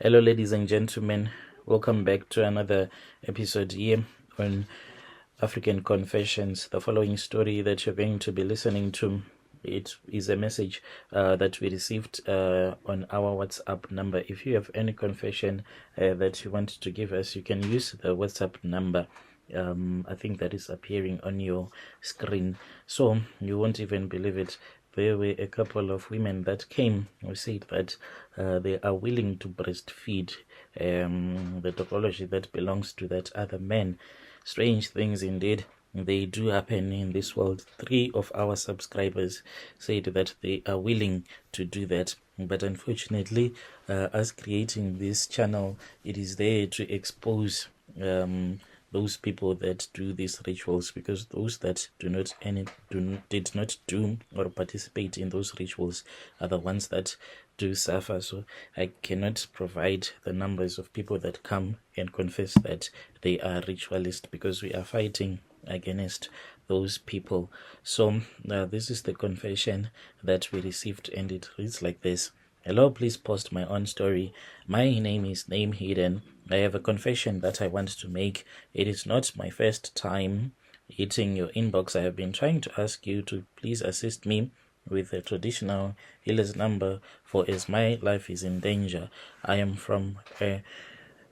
Hello, ladies and gentlemen. Welcome back to another episode here on African Confessions. The following story that you're going to be listening to, it is a message that we received on our WhatsApp number. If you have any confession that you want to give us, you can use the WhatsApp number. I think that is appearing on your screen. So you won't even believe it. There were a couple of women that came who said that they are willing to breastfeed the technology that belongs to that other man. Strange things indeed. They do happen in this world. 3 of our subscribers said that they are willing to do that. But unfortunately, us creating this channel, it is there to expose those people that do these rituals, because those that did not do or participate in those rituals are the ones that do suffer. So I cannot provide the numbers of people that come and confess that they are ritualists, because we are fighting against those people. So this is the confession that we received, and it reads like this. Hello, please post my own story. My name is Name Hidden. I have a confession that I want to make. It is not my first time hitting your inbox. I have been trying to ask you to please assist me with a traditional healer's number, for as my life is in danger. I am from a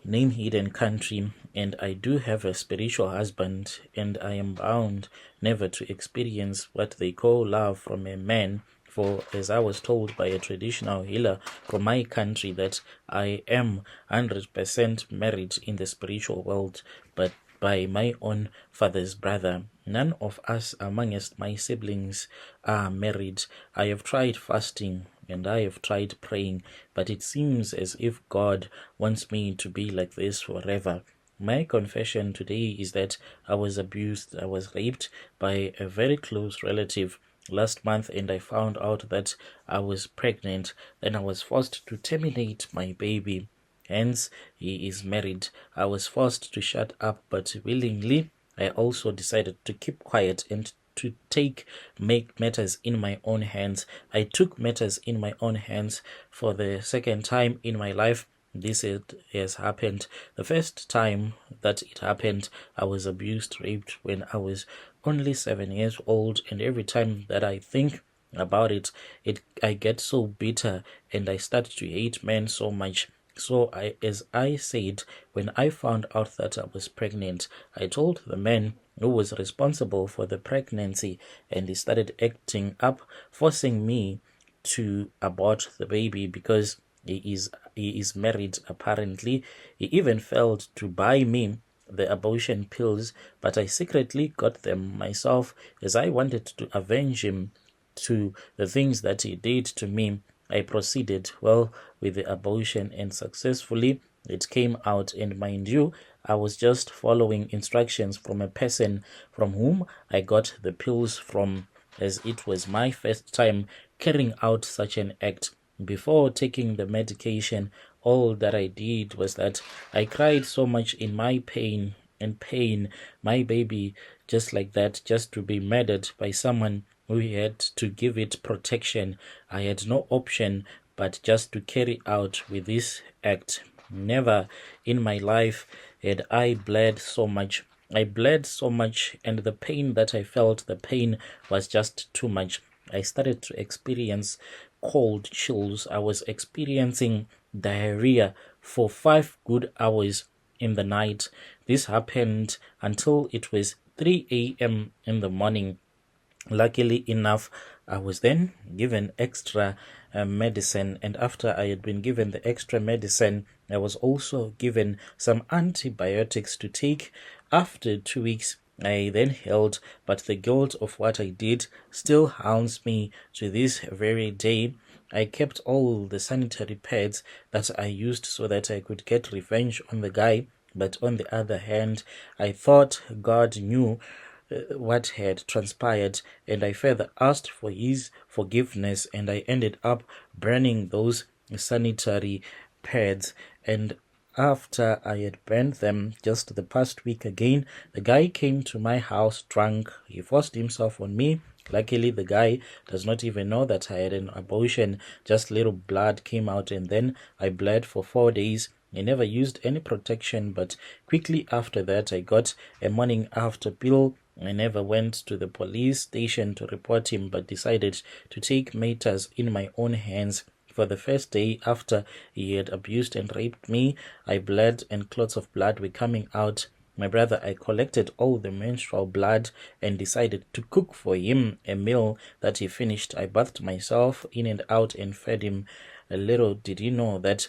name hidden country, and I do have a spiritual husband, and I am bound never to experience what they call love from a man. For as I was told by a traditional healer from my country that I am 100% married in the spiritual world, but by my own father's brother. None of us amongst my siblings are married. I have tried fasting and I have tried praying, but it seems as if God wants me to be like this forever. My confession today is that I was abused, I was raped by a very close relative last month, and I found out that I was pregnant. Then I was forced to terminate my baby. Hence, he is married. I was forced to shut up, but willingly I also decided to keep quiet and to make matters in my own hands. I took matters in my own hands for the second time in my life. This has happened. The first time that it happened, I was abused, raped when I was only 7 years old, and every time that I think about it, I get so bitter and I start to hate men so much. So as I said, when I found out that I was pregnant, I told the man who was responsible for the pregnancy, and he started acting up, forcing me to abort the baby because he is married apparently. He even failed to buy me the abortion pills, but I secretly got them myself, as I wanted to avenge him to the things that he did to me. I proceeded well with the abortion, and successfully it came out. And mind you, I was just following instructions from a person from whom I got the pills from, as it was my first time carrying out such an act. Before taking the medication, all that I did was that I cried so much in my pain my baby, just like that, just to be murdered by someone who had to give it protection. I had no option but just to carry out with this act. Never in my life had I bled so much. I bled so much, and the pain that I felt, the pain was just too much. I started to experience cold chills. I was experiencing diarrhea for 5 good hours in the night. This happened until it was 3 a.m. in the morning. Luckily enough, I was then given extra medicine, and after I had been given the extra medicine, I was also given some antibiotics to take. After 2 weeks, I then healed, but the guilt of what I did still haunts me to this very day. I kept all the sanitary pads that I used so that I could get revenge on the guy, but on the other hand, I thought God knew what had transpired, and I further asked for his forgiveness, and I ended up burning those sanitary pads. And after I had burned them just the past week again, the guy came to my house drunk. He forced himself on me, Luckily, the guy does not even know that I had an abortion. Just little blood came out, and then I bled for 4 days. I never used any protection, but quickly after that, I got a morning after pill. I never went to the police station to report him, but decided to take matters in my own hands. For the first day after he had abused and raped me, I bled and clots of blood were coming out. My brother, I collected all the menstrual blood and decided to cook for him a meal that he finished. I bathed myself in and out and fed him. A little did he know that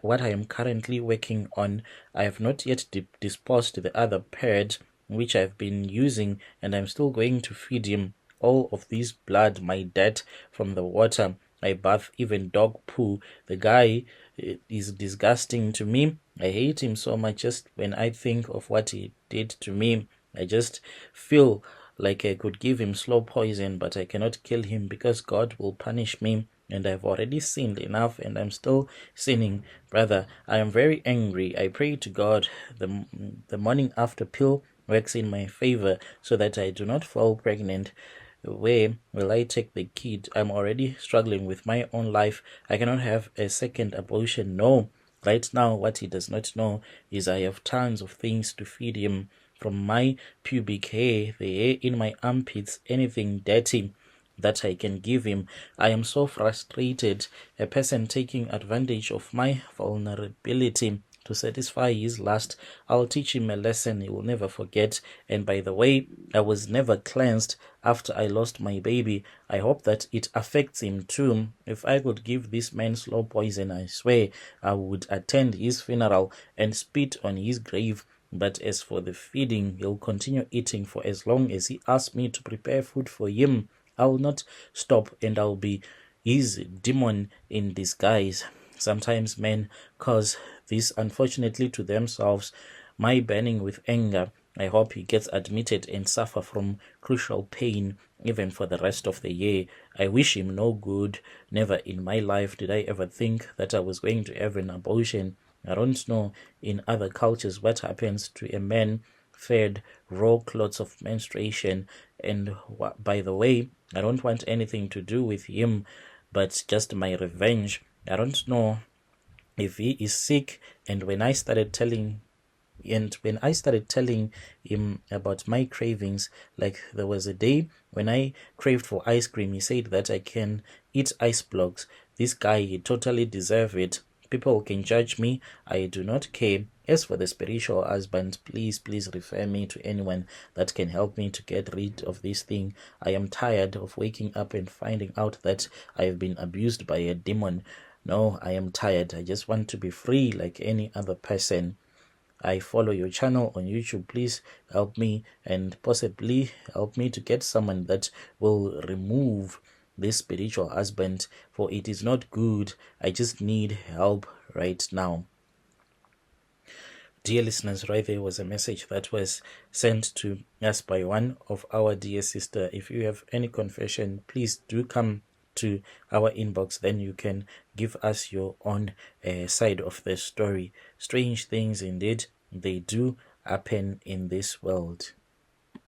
what I am currently working on, I have not yet disposed the other pad which I've been using, and I'm still going to feed him all of this blood, my dirt from the water I bath, even dog poo. The guy is disgusting to me. I hate him so much. Just when I think of what he did to me, I just feel like I could give him slow poison, but I cannot kill him because God will punish me, and I've already sinned enough, and I'm still sinning. Brother, I am very angry. I pray to God the morning after pill works in my favor so that I do not fall pregnant. Where will I take the kid? I'm already struggling with my own life. I cannot have a second abortion. No. Right now, what he does not know is I have tons of things to feed him. From my pubic hair, the hair in my armpits, anything dirty that I can give him. I am so frustrated. A person taking advantage of my vulnerability to satisfy his lust. I'll teach him a lesson he will never forget. And by the way, I was never cleansed after I lost my baby. I hope that it affects him too. If I could give this man slow poison, I swear I would attend his funeral and spit on his grave. But as for the feeding, he'll continue eating for as long as he asks me to prepare food for him. I will not stop, and I'll be his demon in disguise. Sometimes men cause this unfortunately to themselves. My burning with anger, I hope he gets admitted and suffer from crucial pain even for the rest of the year. I wish him no good. Never in my life did I ever think that I was going to have an abortion. I don't know in other cultures what happens to a man fed raw clots of menstruation. And by the way, I don't want anything to do with him, but just my revenge. I don't know if he is sick. And when I started telling him about my cravings, like there was a day when I craved for ice cream, he said that I can eat ice blocks. This guy, he totally deserves it. People can judge me. I do not care. As for the spiritual husband, please refer me to anyone that can help me to get rid of this thing. I am tired of waking up and finding out that I have been abused by a demon. No, I am tired. I just want to be free like any other person. I follow your channel on YouTube. Please help me and possibly help me to get someone that will remove this spiritual husband, for it is not good. I just need help right now. Dear listeners, right there was a message that was sent to us by one of our dear sister. If you have any confession, please do come to our inbox, then you can give us your own side of the story. Strange things indeed, they do happen in this world.